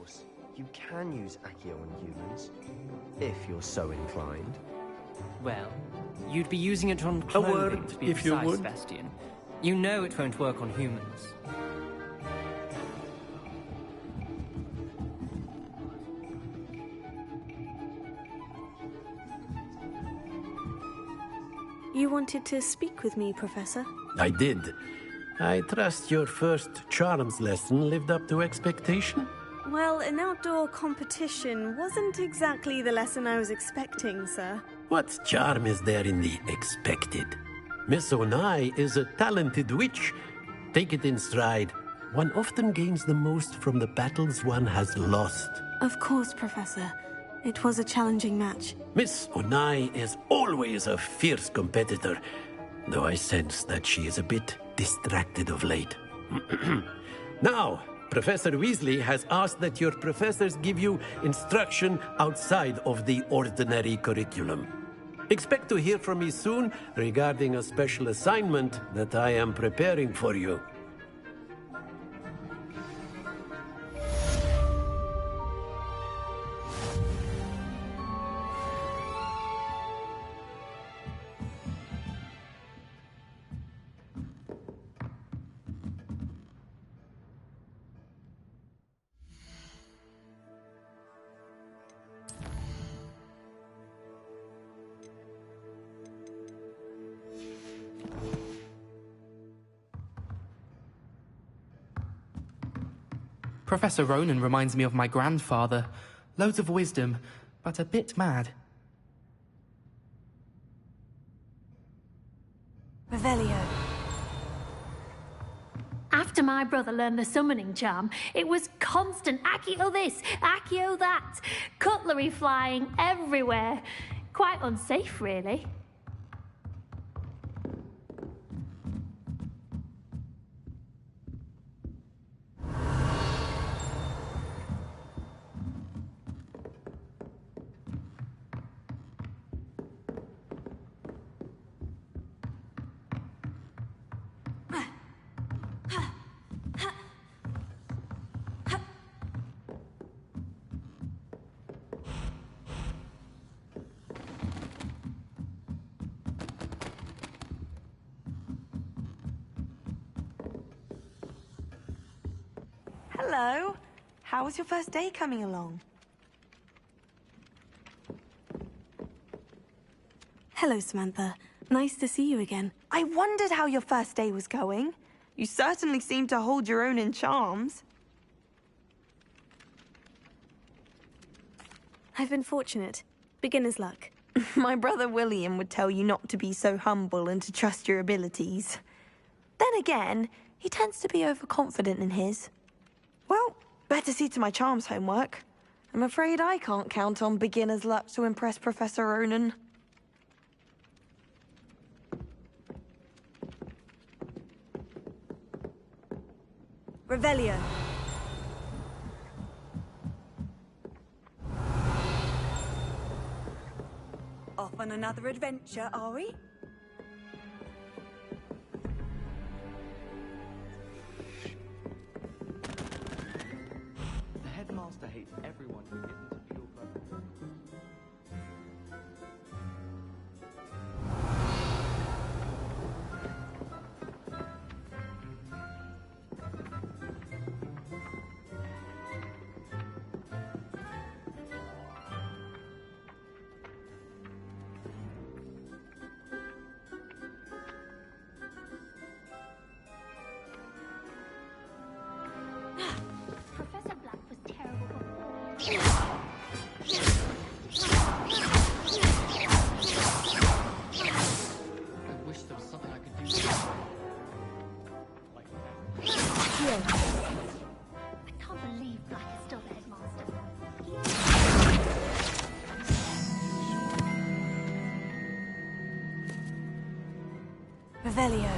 course, you can use Accio on humans, if you're so inclined. Well, you'd be using it on A word, clothing, to be if you precise, would. Sebastian. You know it won't work on humans. You wanted to speak with me, Professor? I did. I trust your first charms lesson lived up to expectation? Well, an outdoor competition wasn't exactly the lesson I was expecting, sir. What charm is there in the expected? Miss Onai is a talented witch. Take it in stride. One often gains the most from the battles one has lost. Of course, Professor. It was a challenging match. Miss Onai is always a fierce competitor, though I sense that she is a bit distracted of late. Now, Professor Weasley has asked that your professors give you instruction outside of the ordinary curriculum. Expect to hear from me soon regarding a special assignment that I am preparing for you. Professor Ronan reminds me of my grandfather. Loads of wisdom, but a bit mad. Revelio. After my brother learned the summoning charm, it was constant Accio this, Accio that. Cutlery flying everywhere. Quite unsafe, really. Hello. How was your first day coming along? Hello, Samantha. Nice to see you again. I wondered how your first day was going. You certainly seem to hold your own in charms. I've been fortunate. Beginner's luck. My brother William would tell you not to be so humble and to trust your abilities. Then again, he tends to be overconfident in his. Well, better see to my charms homework. I'm afraid I can't count on beginner's luck to impress Professor Ronan. Revelio. Off on another adventure, are we? The headmaster hates everyone who isn't pure blood. Professor Black was terrible. I wish there was something I could do. I can't believe Black is still the headmaster. Revelio.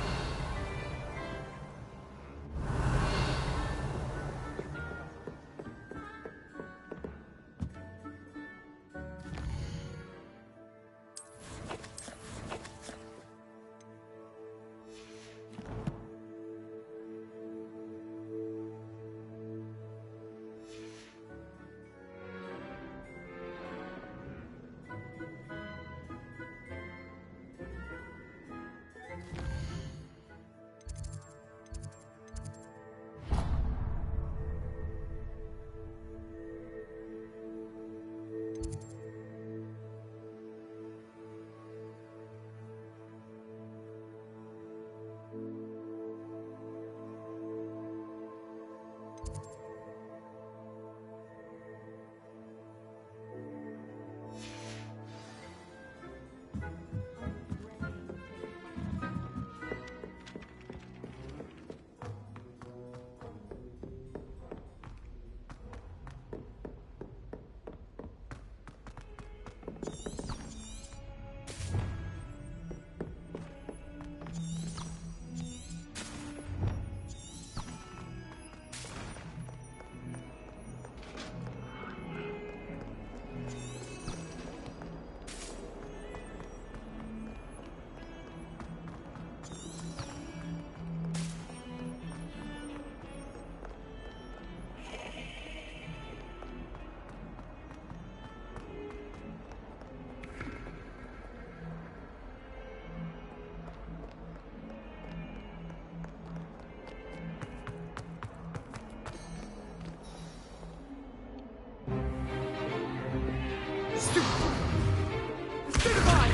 Goodbye!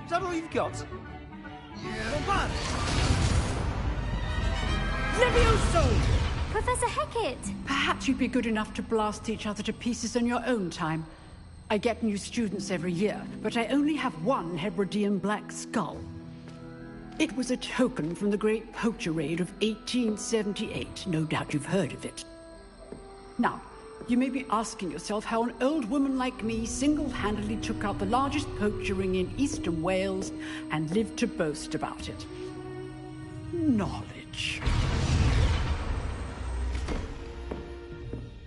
Is that all you've got? Levioso! Professor Hecat! Perhaps you'd be good enough to blast each other to pieces in your own time. I get new students every year, but I only have one Hebridean black skull. It was a token from the Great Poacher Raid of 1878. No doubt you've heard of it. Now, you may be asking yourself how an old woman like me single-handedly took out the largest poacher ring in eastern Wales and lived to boast about it. Knowledge.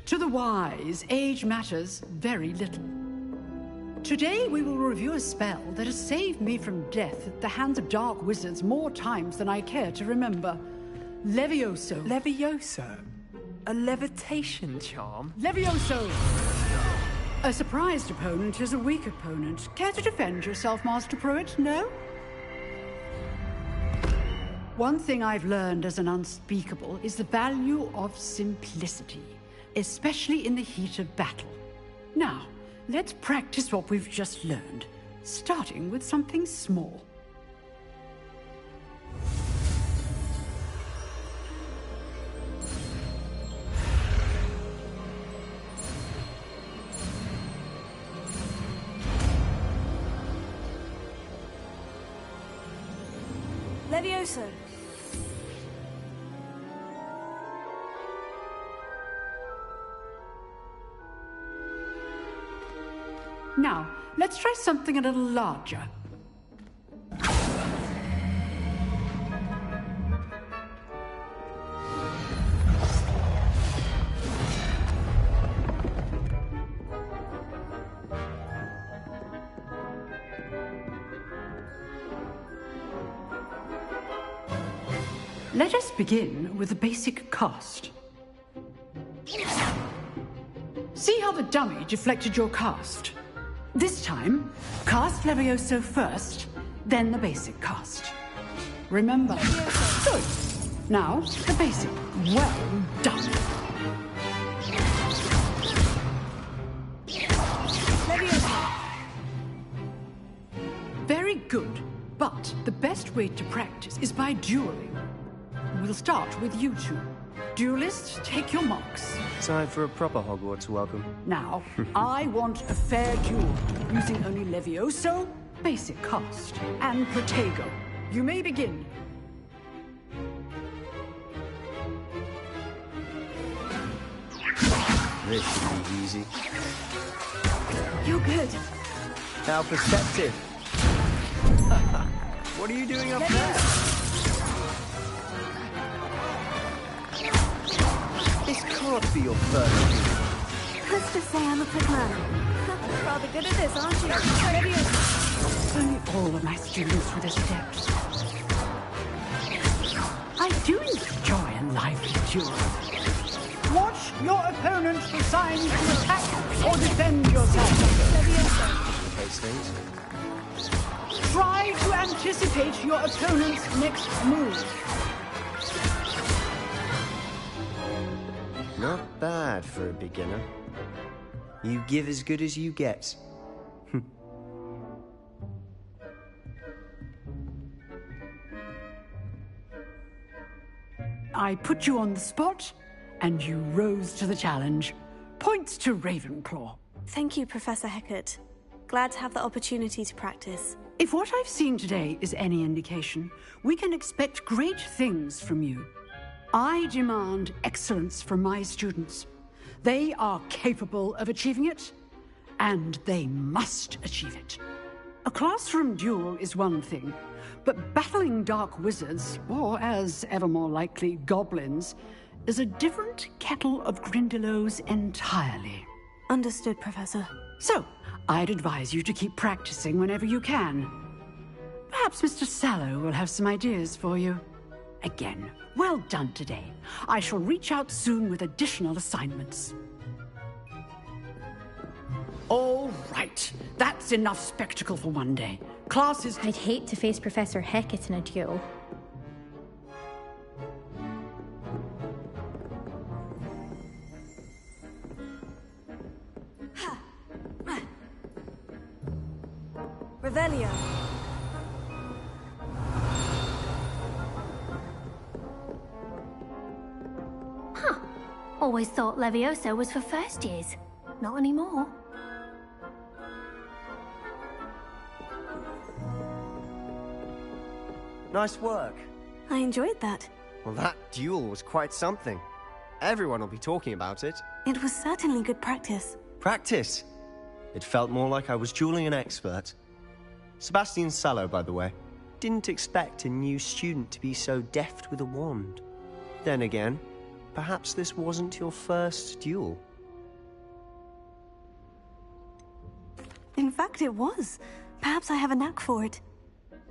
To the wise, age matters very little. Today we will review a spell that has saved me from death at the hands of dark wizards more times than I care to remember. Levioso. Levioso? A levitation charm? Levioso! A surprised opponent is a weak opponent. Care to defend yourself, Master Pruitt? No? One thing I've learned as an unspeakable is the value of simplicity, especially in the heat of battle. Now, let's practice what we've just learned, starting with something small. Levioso. Now, let's try something a little larger. Let us begin with the basic cast. See how the dummy deflected your cast? This time, cast Levioso first, then the basic cast. Remember. Good. Now, the basic. Well done. Levioso. Very good. But the best way to practice is by dueling. We'll start with you two. Duelists, take your marks. Time for a proper Hogwarts welcome. Now, I want a fair duel, using only Levioso, basic cast, and Protego. You may begin. This should be easy. You're good. How perceptive. What are you doing up there? This can't be your first duel. Let's just say I'm a quick learner. Rather good at this, aren't you? Levioso. Only all of my students were this adept. I do enjoy a lively duel. Watch your opponent for signs to attack or defend yourself. Levioso. Case things. Try to anticipate your opponent's next move. Not bad for a beginner. You give as good as you get. I put you on the spot, and you rose to the challenge. Points to Ravenclaw. Thank you, Professor Hecat. Glad to have the opportunity to practice. If what I've seen today is any indication, we can expect great things from you. I demand excellence from my students. They are capable of achieving it, and they must achieve it. A classroom duel is one thing, but battling dark wizards, or as ever more likely, goblins, is a different kettle of Grindylows entirely. Understood, Professor. So, I'd advise you to keep practicing whenever you can. Perhaps Mr. Sallow will have some ideas for you. Again, well done today. I shall reach out soon with additional assignments. All right. That's enough spectacle for one day. Classes... I'd hate to face Professor Hecat in a duel. Always thought Levioso was for first years. Not anymore. Nice work. I enjoyed that. Well, that duel was quite something. Everyone will be talking about it. It was certainly good practice. Practice? It felt more like I was dueling an expert. Sebastian Sallow, by the way. Didn't expect a new student to be so deft with a wand. Then again, perhaps this wasn't your first duel. In fact, it was. Perhaps I have a knack for it.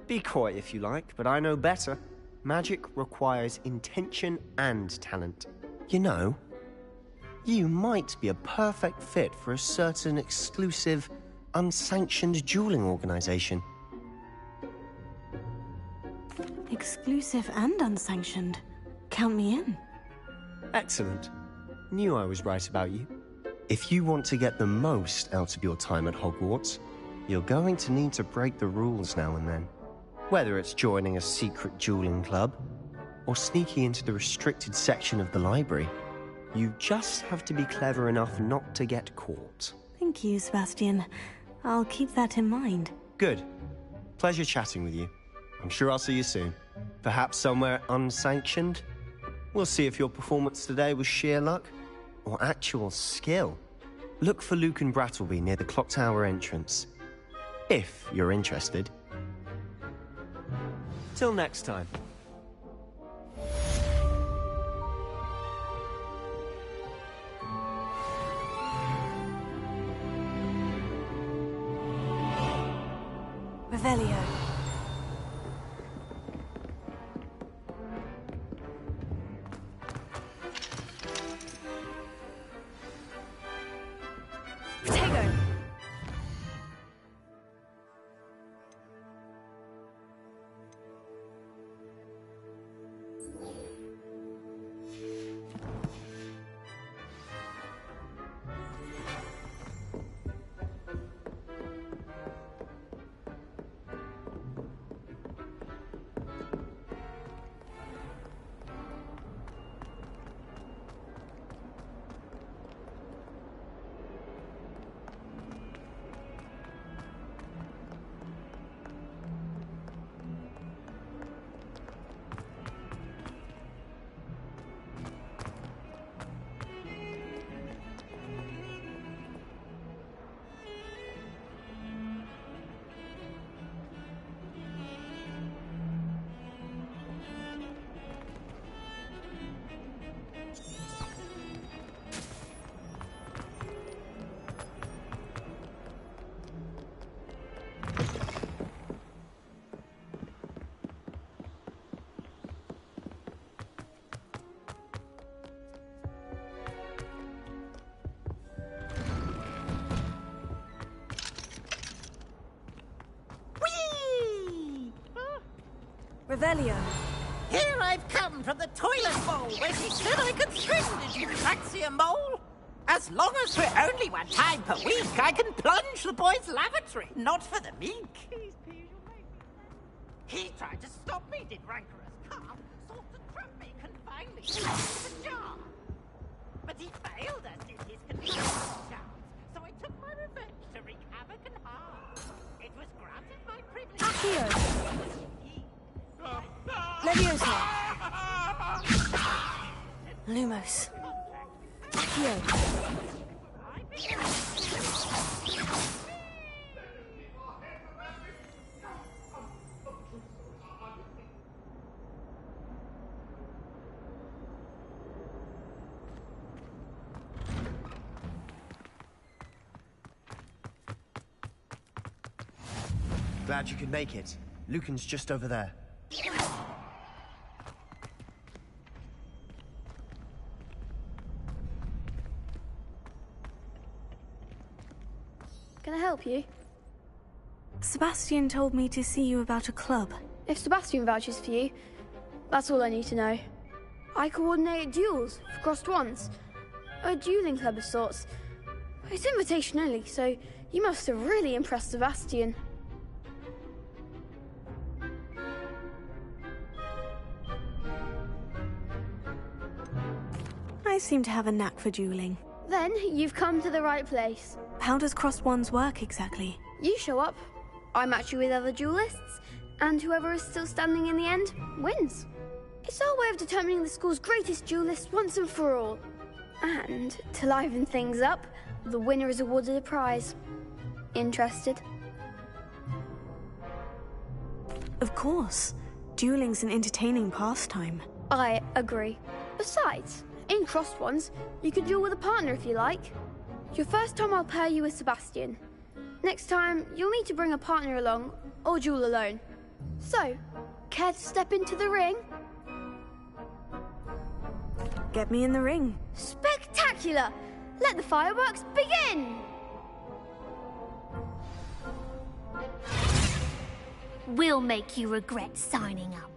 Be coy if you like, but I know better. Magic requires intention and talent. You know, you might be a perfect fit for a certain exclusive, unsanctioned dueling organization. Exclusive and unsanctioned. Count me in. Excellent. Knew I was right about you. If you want to get the most out of your time at Hogwarts, you're going to need to break the rules now and then. Whether it's joining a secret dueling club, or sneaking into the restricted section of the library, you just have to be clever enough not to get caught. Thank you, Sebastian. I'll keep that in mind. Good. Pleasure chatting with you. I'm sure I'll see you soon. Perhaps somewhere unsanctioned? We'll see if your performance today was sheer luck, or actual skill. Look for Luke and Brattleby near the clock tower entrance. If you're interested. Till next time. Revelio. Potato. Revelio. Here I've come from the toilet bowl where she said I could swim, did you fancy a mole? As long as for only 1 time per week, I can plunge the boys' lavatory, not for the meek. He tried to stop me, did rancorous calf, sought to trap me, confine me, into the jar. But he failed us in his confinement charms, so I took my revenge to wreak havoc and harm. It was granted my privilege. Accio. Levioso. Lumos. Accio. Glad you could make it. Lucan's just over there. Can I help you? Sebastian told me to see you about a club. If Sebastian vouches for you, that's all I need to know. I coordinate duels for crossed wands. A dueling club of sorts. It's invitation only, so you must have really impressed Sebastian. I seem to have a knack for dueling. Then you've come to the right place. How does crossed wands work exactly? You show up, I match you with other duelists, and whoever is still standing in the end wins. It's our way of determining the school's greatest duelist once and for all. And to liven things up, the winner is awarded a prize. Interested? Of course. Dueling's an entertaining pastime. I agree. Besides, in crossed ones, you could duel with a partner if you like. Your first time I'll pair you with Sebastian. Next time, you'll need to bring a partner along, or duel alone. So, care to step into the ring? Get me in the ring. Spectacular! Let the fireworks begin! We'll make you regret signing up.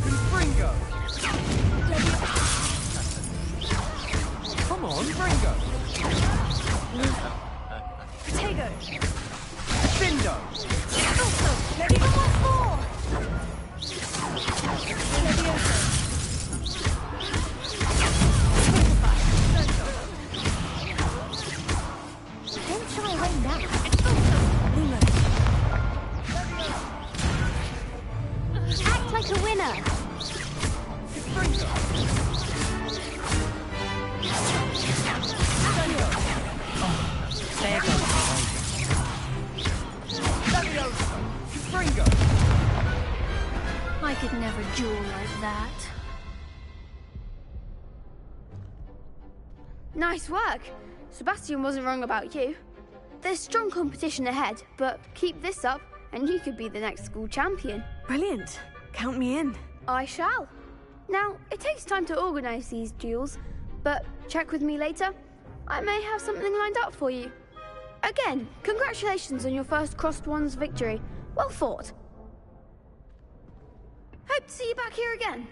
Confringo! Come on, Fringo! Protego! Findo! Even once more! Don't shy away now. Act like a winner. There goes. Fringo! I could never duel like that. Nice work. Sebastian wasn't wrong about you. There's strong competition ahead, but keep this up and you could be the next school champion. Brilliant. Count me in. I shall. Now, it takes time to organise these duels, but check with me later. I may have something lined up for you. Again, congratulations on your first crossed wands victory. Well fought. Hope to see you back here again.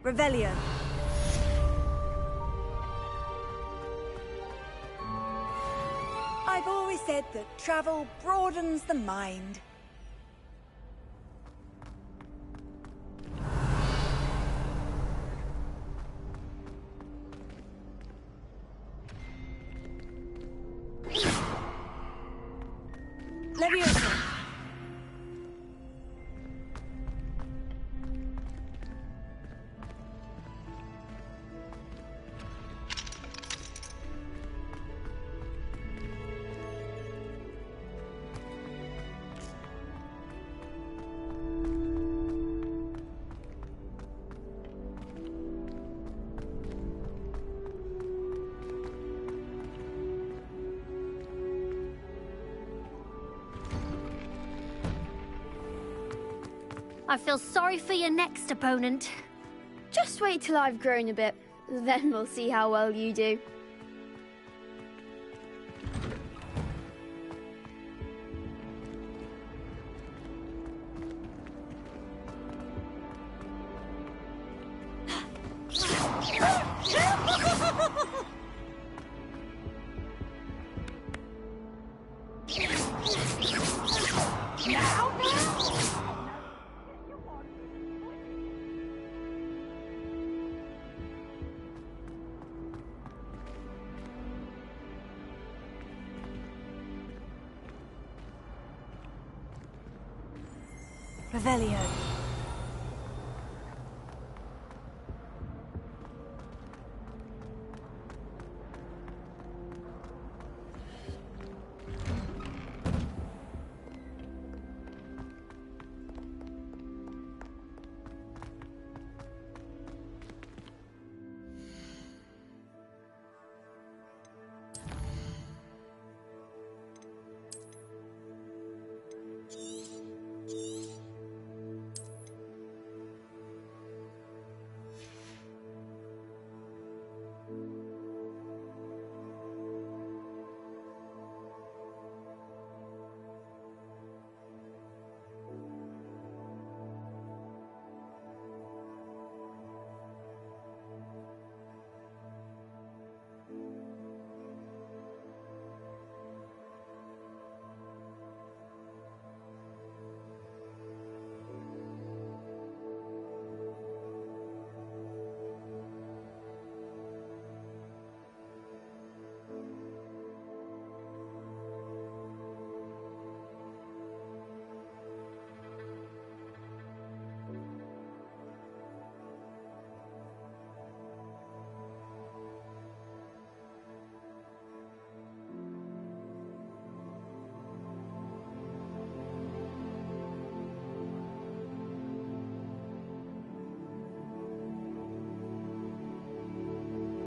Revelio. I've always said that travel broadens the mind. Leviosa. I feel sorry for your next opponent. Just wait till I've grown a bit, then we'll see how well you do. Revelio.